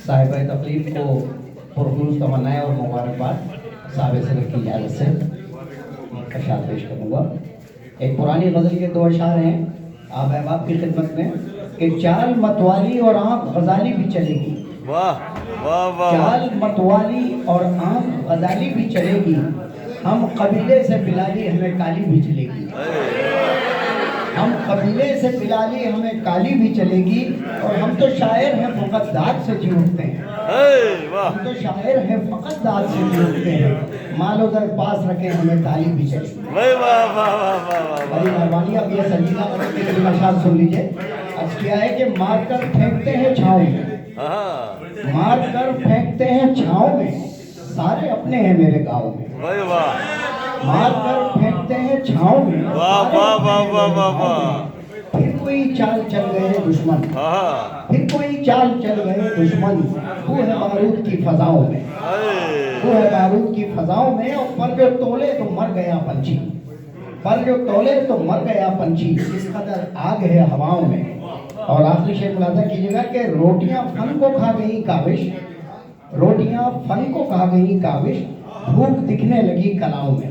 صاحب تقریب کو پرخلوص تمنائیں اور مبارکباد صاحب صدر کی اجازت سے اشعار پیش کروں گا۔ ایک پرانی غزل کے دو اشعار ہیں آپ احباب کی خدمت میں کہ چال متوالی اور آنکھ غزالی بھی چلے گی، واہ واہ واہ، چال متوالی اور آنکھ غزالی بھی چلے گی، ہم قبیلے سے بلالی ہمیں کالی بھی چلے گی، ہم قبیلے سے بلالی ہمیں کالی بھی چلے گی، اور ہم تو شاعر ہیں فقط داد سے جی اٹھتے ہیں، ہم تو شاعر ہیں فقط داد سے جی اٹھتے ہیں، مال و در پاس رکھیں ہمیں تالی بھی چلے گی۔ بڑی مہربانی، اب یہ سنجیدہ قسم کے دل اشعار سن لیجئے۔ عرض کیا ہے کہ مار کر پھینکتے ہیں چھاؤں میں، مار کر پھینکتے ہیں چھاؤں میں، سارے اپنے ہیں میرے گاؤں میں، مار کر پھینکتے ہیں چھاؤں میں، پھر کوئی چال چل گئے دشمن، پھر کوئی چال چل گئے دشمن، وہ ہے بارود کی فضاؤں میں، وہ ہے بارود کی فضاؤں میں، اور پر جو تولے تو مر گیا پنچھی، پر جو تولے تو مر گیا پنچھی، اس قدر آگ ہے ہواؤں میں۔ اور آخری شعر ملاحظہ کیجئے گا کہ روٹیاں فن کو کھا گئی کاوش، روٹیاں فن کو کھا گئی کاوش، بھوک دکھنے لگی کلاؤں میں۔